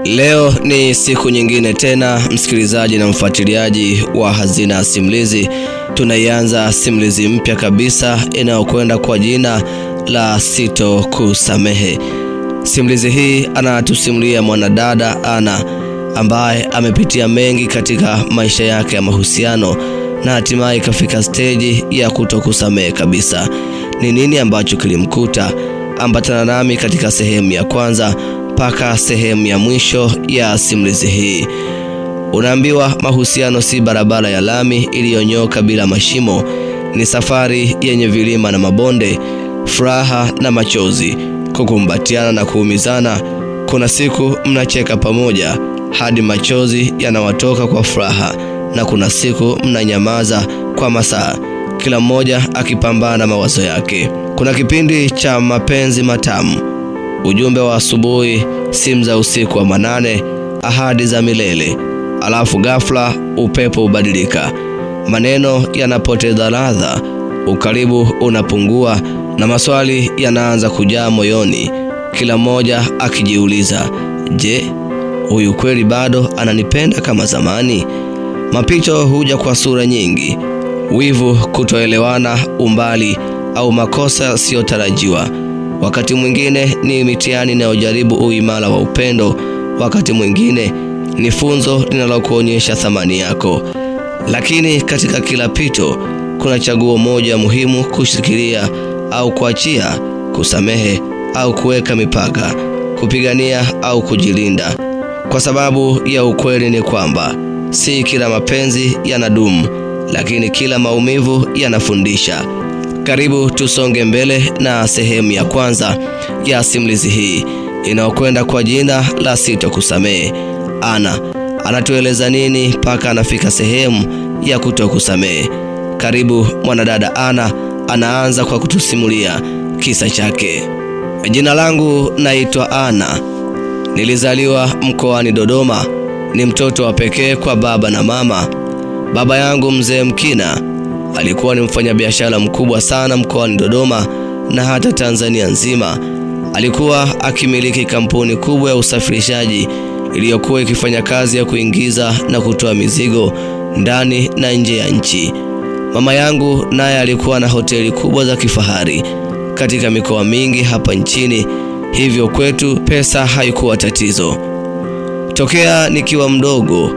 Leo ni siku nyingine tena, msikilizaji na mfuatiliaji wa Hazina Simulizi. Tunaianza simulizi mpya kabisa inayokwenda kwa jina la Sitokusamehe. Simulizi hii anatusimulia mwanadada Ana ambaye amepitia mengi katika maisha yake ya mahusiano na hatimaye ikafika stage ya kutokusamehe kabisa. Ni nini ambacho kilimkuta? Ambatana nami katika sehemu ya kwanza mpaka sehemu ya mwisho ya simulizi hii. Unaambiwa mahusiano si barabara ya lami iliyonyoka bila mashimo, ni safari yenye vilima na mabonde, furaha na machozi, kukumbatiana na kuumizana. Kuna siku mnacheka pamoja hadi machozi yanawatoka kwa furaha, na kuna siku mnanyamaza kwa masaa, kila mmoja akipambana na mawazo yake. Kuna kipindi cha mapenzi matamu, ujumbe wa asubuhi, simu za usiku wa manane, ahadi za milele. Alafu ghafla upepo hubadilika, maneno yanapoteza ladha, ukaribu unapungua na maswali yanaanza kujaa moyoni, kila mmoja akijiuliza, je, huyu kweli bado ananipenda kama zamani? Mapito huja kwa sura nyingi: wivu, kutoelewana, umbali au makosa yasiyotarajiwa. Wakati mwingine ni mitihani inayojaribu uimara wa upendo, wakati mwingine ni funzo linalokuonyesha thamani yako. Lakini katika kila pito kuna chaguo moja muhimu: kushikilia au kuachia, kusamehe au kuweka mipaka, kupigania au kujilinda. Kwa sababu ya ukweli ni kwamba si kila mapenzi yanadumu, lakini kila maumivu yanafundisha. Karibu tusonge mbele na sehemu ya kwanza ya simulizi hii inayokwenda kwa jina la Sitokusamehe. Ana anatueleza nini mpaka anafika sehemu ya kutokusamehe? Karibu. Mwanadada Ana anaanza kwa kutusimulia kisa chake. Jina langu naitwa Ana. Nilizaliwa mkoani Dodoma. Ni mtoto wa pekee kwa baba na mama. Baba yangu mzee Mkina alikuwa ni mfanyabiashara mkubwa sana mkoani Dodoma na hata Tanzania nzima. Alikuwa akimiliki kampuni kubwa ya usafirishaji iliyokuwa ikifanya kazi ya kuingiza na kutoa mizigo ndani na nje ya nchi. Mama yangu naye alikuwa na hoteli kubwa za kifahari katika mikoa mingi hapa nchini, hivyo kwetu pesa haikuwa tatizo. Tokea nikiwa mdogo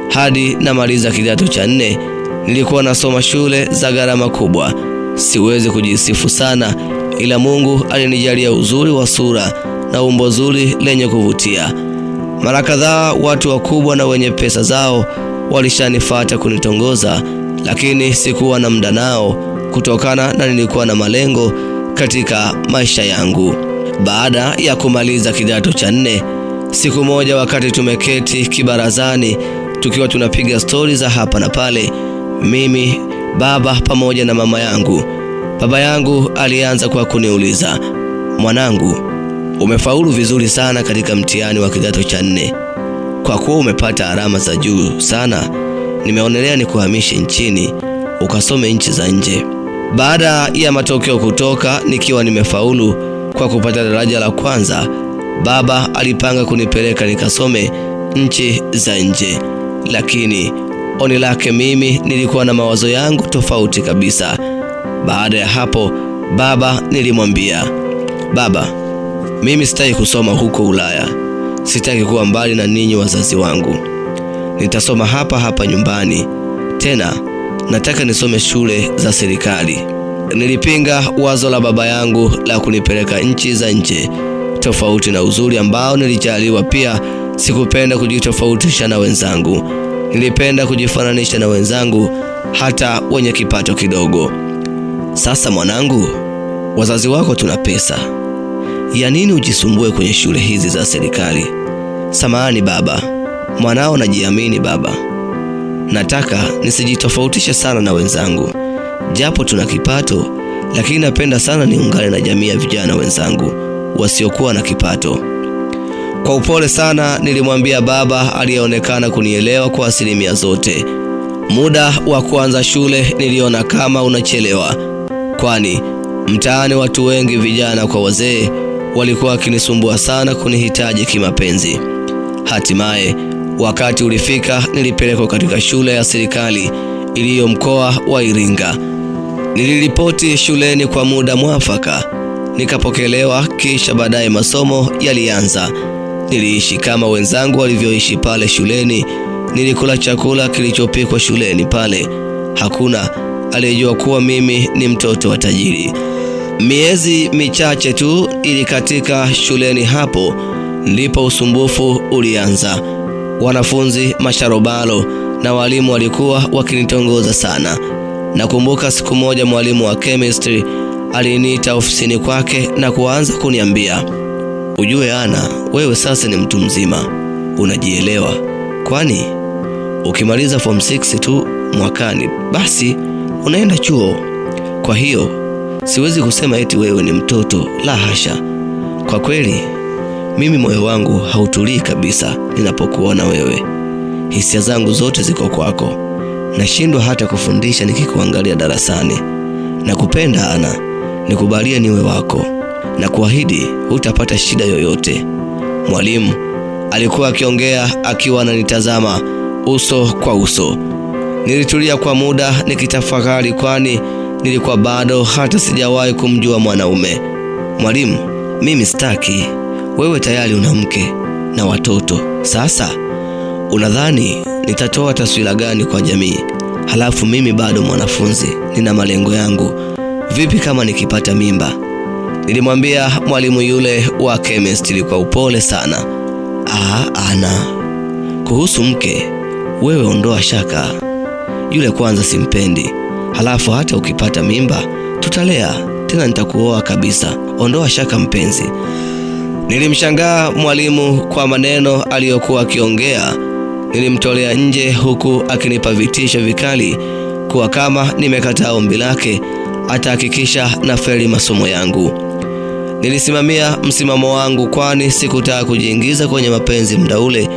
hadi namaliza kidato cha 4 nilikuwa nasoma shule za gharama kubwa. Siwezi kujisifu sana, ila Mungu alinijalia uzuri wa sura na umbo zuri lenye kuvutia. Mara kadhaa watu wakubwa na wenye pesa zao walishanifuata kunitongoza, lakini sikuwa na muda nao kutokana na nilikuwa na malengo katika maisha yangu. Baada ya kumaliza kidato cha 4, siku moja wakati tumeketi kibarazani tukiwa tunapiga stori za hapa na pale, mimi, baba pamoja na mama yangu, baba yangu alianza kwa kuniuliza, mwanangu, umefaulu vizuri sana katika mtihani wa kidato cha 4. Kwa kuwa umepata alama za juu sana, nimeonelea nikuhamishe nchini ukasome nchi za nje. Baada ya matokeo kutoka nikiwa nimefaulu kwa kupata daraja la kwanza, baba alipanga kunipeleka nikasome nchi za nje, lakini oni lake mimi nilikuwa na mawazo yangu tofauti kabisa. Baada ya hapo baba nilimwambia, baba, mimi sitaki kusoma huko Ulaya, sitaki kuwa mbali na ninyi wazazi wangu, nitasoma hapa hapa nyumbani, tena nataka nisome shule za serikali. Nilipinga wazo la baba yangu la kunipeleka nchi za nje. Tofauti na uzuri ambao nilijaliwa, pia sikupenda kujitofautisha na wenzangu. Nilipenda kujifananisha na wenzangu, hata wenye kipato kidogo. Sasa mwanangu, wazazi wako tuna pesa, ya nini ujisumbue kwenye shule hizi za serikali? Samahani baba, mwanao najiamini baba. Nataka nisijitofautishe sana na wenzangu, japo tuna kipato, lakini napenda sana niungane na jamii ya vijana wenzangu wasiokuwa na kipato. Kwa upole sana nilimwambia baba, aliyeonekana kunielewa kwa asilimia zote. Muda wa kuanza shule niliona kama unachelewa, kwani mtaani watu wengi, vijana kwa wazee, walikuwa wakinisumbua sana kunihitaji kimapenzi. Hatimaye wakati ulifika, nilipelekwa katika shule ya serikali iliyo mkoa wa Iringa. Niliripoti shuleni kwa muda mwafaka, nikapokelewa, kisha baadaye masomo yalianza. Niliishi kama wenzangu walivyoishi pale shuleni. Nilikula chakula kilichopikwa shuleni pale. Hakuna aliyejua kuwa mimi ni mtoto wa tajiri. Miezi michache tu ilikatika shuleni hapo, ndipo usumbufu ulianza. Wanafunzi masharobalo na walimu walikuwa wakinitongoza sana. Nakumbuka siku moja mwalimu wa chemistry aliniita ofisini kwake na kuanza kuniambia, "Ujue Ana, wewe sasa ni mtu mzima, unajielewa. Kwani ukimaliza form 6 tu mwakani, basi unaenda chuo. Kwa hiyo siwezi kusema eti wewe ni mtoto, la hasha. Kwa kweli mimi moyo wangu hautulii kabisa ninapokuona wewe. Hisia zangu zote ziko kwako. Nashindwa hata kufundisha nikikuangalia darasani. Nakupenda Ana, nikubalie niwe wako. Na kuahidi hutapata shida yoyote." Mwalimu alikuwa akiongea akiwa ananitazama uso kwa uso. Nilitulia kwa muda nikitafakari, kwani nilikuwa bado hata sijawahi kumjua mwanaume. "Mwalimu, mimi sitaki. Wewe tayari una mke na watoto. Sasa unadhani nitatoa taswira gani kwa jamii? Halafu mimi bado mwanafunzi, nina malengo yangu. Vipi kama nikipata mimba?" Nilimwambia mwalimu yule wa chemistry kwa upole sana. Ana, kuhusu mke, wewe ondoa shaka. Yule kwanza simpendi. Halafu hata ukipata mimba tutalea, tena nitakuoa kabisa. Ondoa shaka mpenzi." Nilimshangaa mwalimu kwa maneno aliyokuwa akiongea. Nilimtolea nje huku akinipa vitisho vikali kuwa kama nimekataa ombi lake atahakikisha na feli masomo yangu. Nilisimamia msimamo wangu, kwani sikutaka kujiingiza kwenye mapenzi muda ule.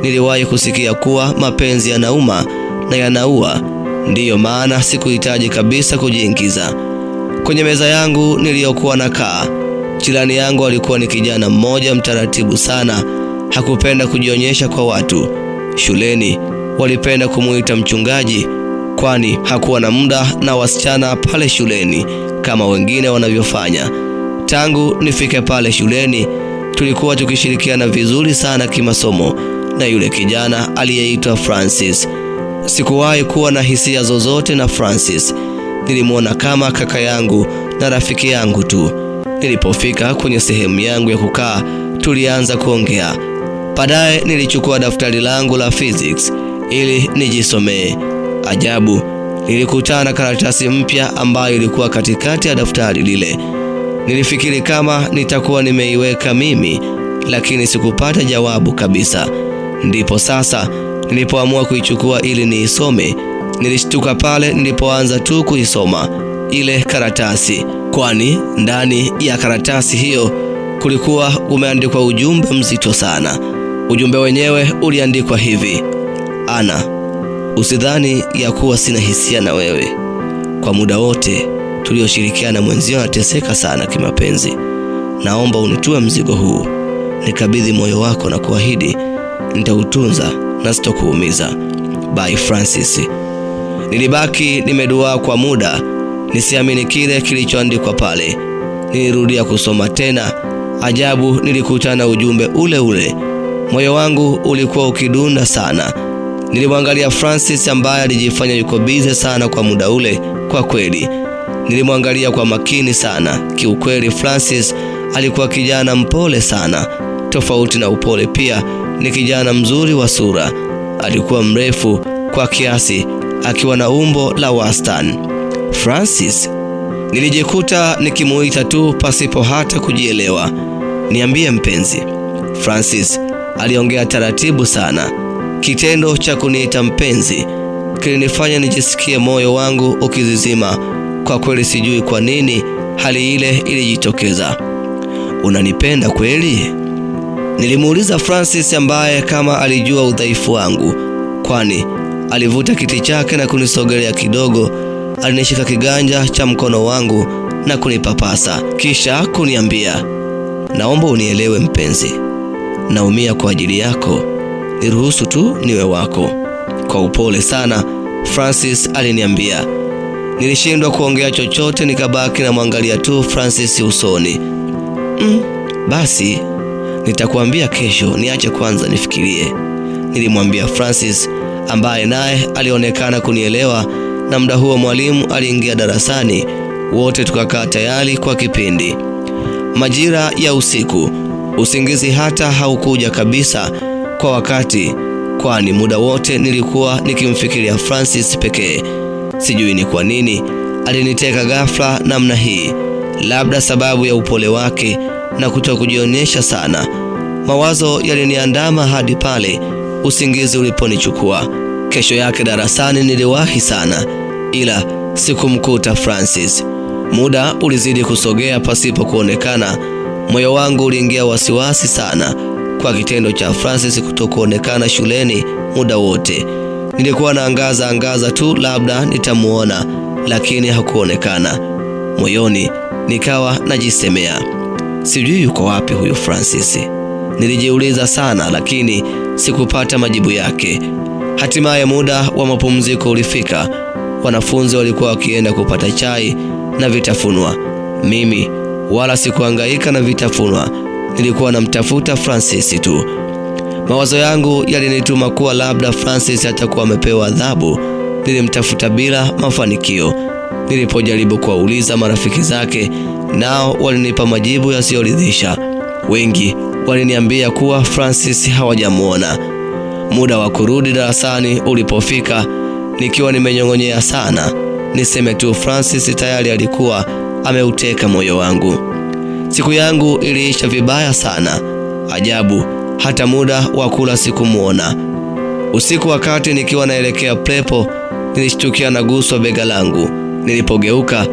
Niliwahi kusikia kuwa mapenzi yanauma na yanaua, ndiyo maana sikuhitaji kabisa kujiingiza. Kwenye meza yangu niliyokuwa nakaa, jirani yangu alikuwa ni kijana mmoja mtaratibu sana. Hakupenda kujionyesha kwa watu. Shuleni walipenda kumuita mchungaji, kwani hakuwa na muda na wasichana pale shuleni kama wengine wanavyofanya. Tangu nifike pale shuleni, tulikuwa tukishirikiana vizuri sana kimasomo na yule kijana aliyeitwa Francis. Sikuwahi kuwa na hisia zozote na Francis. Nilimwona kama kaka yangu na rafiki yangu tu. Nilipofika kwenye sehemu yangu ya kukaa, tulianza kuongea. Baadaye nilichukua daftari langu la physics ili nijisomee. Ajabu, nilikutana na karatasi mpya ambayo ilikuwa katikati ya daftari lile. Nilifikiri kama nitakuwa nimeiweka mimi, lakini sikupata jawabu kabisa. Ndipo sasa nilipoamua kuichukua ili niisome. Nilishtuka pale nilipoanza tu kuisoma ile karatasi, kwani ndani ya karatasi hiyo kulikuwa umeandikwa ujumbe mzito sana. Ujumbe wenyewe uliandikwa hivi: Ana, usidhani ya kuwa sina hisia na wewe. Kwa muda wote tulioshirikiana mwenzio anateseka sana kimapenzi. Naomba unitue mzigo huu, nikabidhi moyo wako na kuahidi nitautunza na sitokuumiza. By Francis. Nilibaki nimeduaa kwa muda, nisiamini kile kilichoandikwa pale. Nilirudia kusoma tena. Ajabu, nilikutana ujumbe ule ule. Moyo wangu ulikuwa ukidunda sana. Nilimwangalia Francis ambaye alijifanya yuko bize sana kwa muda ule. Kwa kweli nilimwangalia kwa makini sana. Kiukweli Francis alikuwa kijana mpole sana. Tofauti na upole pia ni kijana mzuri wa sura. Alikuwa mrefu kwa kiasi, akiwa na umbo la wastani. Francis, nilijikuta nikimuita tu pasipo hata kujielewa. Niambie mpenzi. Francis aliongea taratibu sana. Kitendo cha kuniita mpenzi kilinifanya nijisikie moyo wangu ukizizima. Kwa kweli sijui kwa nini hali ile ilijitokeza. Unanipenda kweli? Nilimuuliza Francis ambaye kama alijua udhaifu wangu, kwani alivuta kiti chake na kunisogelea kidogo. Alinishika kiganja cha mkono wangu na kunipapasa, kisha kuniambia, naomba unielewe mpenzi, naumia kwa ajili yako. niruhusu tu niwe wako. Kwa upole sana Francis aliniambia. Nilishindwa kuongea chochote, nikabaki na mwangalia tu Francis usoni. Basi nitakuambia kesho, niache kwanza nifikirie, nilimwambia Francis, ambaye naye alionekana kunielewa. Na muda huo mwalimu aliingia darasani, wote tukakaa tayari kwa kipindi. Majira ya usiku, usingizi hata haukuja kabisa kwa wakati, kwani muda wote nilikuwa nikimfikiria Francis pekee. Sijui ni kwa nini aliniteka ghafla namna hii, labda sababu ya upole wake na kutokujionyesha sana. Mawazo yaliniandama hadi pale usingizi uliponichukua. Kesho yake darasani niliwahi sana, ila sikumkuta Francis. Muda ulizidi kusogea pasipo kuonekana. Moyo wangu uliingia wasiwasi sana kwa kitendo cha Francis kutokuonekana shuleni muda wote. Nilikuwa naangaza tu labda nitamuona, lakini hakuonekana. Moyoni nikawa najisemea, sijui yuko wapi huyu Francis. Nilijiuliza sana, lakini sikupata majibu yake. Hatimaye muda wa mapumziko ulifika. Wanafunzi walikuwa wakienda kupata chai na vitafunwa. Mimi wala sikuhangaika na vitafunwa, nilikuwa namtafuta Francis tu. Mawazo yangu yalinituma kuwa labda Francis atakuwa amepewa adhabu. Nilimtafuta bila mafanikio. Nilipojaribu kuwauliza marafiki zake, nao walinipa majibu yasiyoridhisha. Wengi waliniambia kuwa Francis hawajamuona. Muda wa kurudi darasani ulipofika, nikiwa nimenyong'onyea sana, niseme tu Francis tayari alikuwa ameuteka moyo wangu. Siku yangu iliisha vibaya sana. Ajabu, hata muda wa kula sikumuona. Usiku wakati nikiwa naelekea prepo, nilishtukia naguswa bega langu. Nilipogeuka,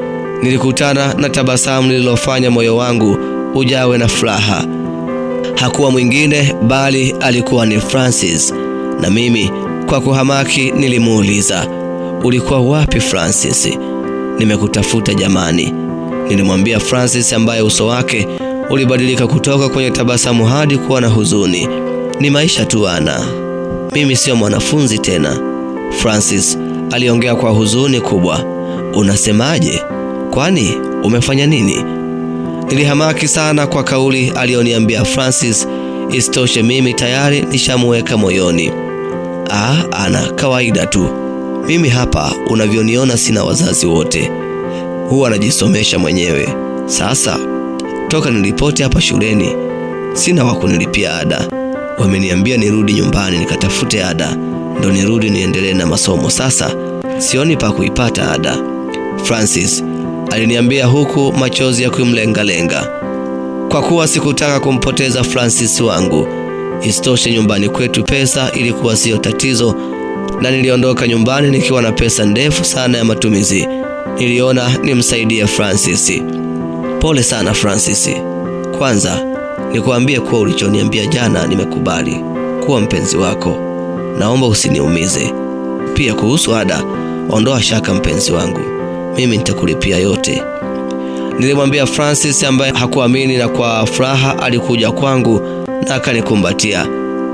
nilikutana na tabasamu lililofanya moyo wangu ujawe na furaha. Hakuwa mwingine bali alikuwa ni Francis. Na mimi kwa kuhamaki nilimuuliza, ulikuwa wapi Francis? Nimekutafuta jamani, nilimwambia Francis, ambaye uso wake ulibadilika kutoka kwenye tabasamu hadi kuwa na huzuni. Ni maisha tu Ana, mimi sio mwanafunzi tena. Francis aliongea kwa huzuni kubwa. Unasemaje? Kwani umefanya nini? Nilihamaki sana kwa kauli alioniambia Francis. Isitoshe mimi tayari nishamuweka moyoni. Ana, kawaida tu. Mimi hapa unavyoniona sina wazazi wote, huwa najisomesha mwenyewe. Sasa toka nilipote hapa shuleni sina wa kunilipia ada. Wameniambia nirudi nyumbani nikatafute ada, ndo nirudi niendelee na masomo. Sasa sioni pa kuipata ada, Francis aliniambia huku machozi ya kumlengalenga. Kwa kuwa sikutaka kumpoteza Francis wangu. Isitoshe nyumbani kwetu pesa ilikuwa sio tatizo, na niliondoka nyumbani nikiwa na pesa ndefu sana ya matumizi. Niliona nimsaidie Francis. Pole sana Francis. Kwanza nikuambie kuwa ulichoniambia jana nimekubali kuwa mpenzi wako. Naomba usiniumize. Pia kuhusu ada, ondoa shaka mpenzi wangu, mimi nitakulipia yote, nilimwambia Francis, ambaye hakuamini, na kwa furaha alikuja kwangu na akanikumbatia.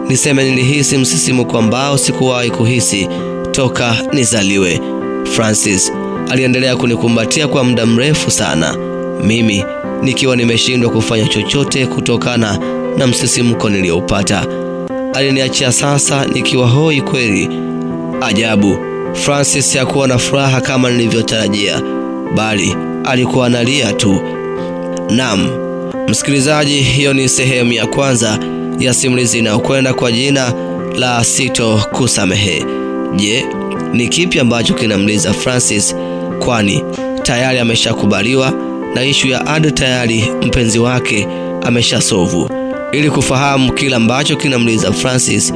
Niseme nilihisi msisimuko ambao sikuwahi kuhisi toka nizaliwe. Francis aliendelea kunikumbatia kwa muda mrefu sana, mimi nikiwa nimeshindwa kufanya chochote kutokana na msisimuko nilioupata. Aliniachia sasa nikiwa hoi kweli. Ajabu, Francis hakuwa na furaha kama nilivyotarajia, bali alikuwa analia tu. Naam, msikilizaji, hiyo ni sehemu ya kwanza ya simulizi inayokwenda kwa jina la Sitokusamehe. Je, ni kipi ambacho kinamliza Francis? Kwani tayari ameshakubaliwa na ishu ya ada, tayari mpenzi wake ameshasovu. Ili kufahamu kila ambacho kinamliza Francis,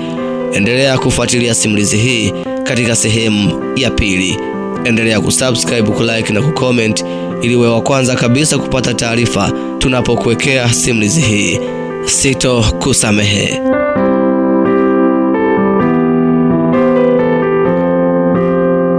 endelea kufuatilia simulizi hii katika sehemu ya pili. Endelea kusubscribe, kulike na kucomment ili uwe wa kwanza kabisa kupata taarifa tunapokuwekea simulizi hii. Sitokusamehe.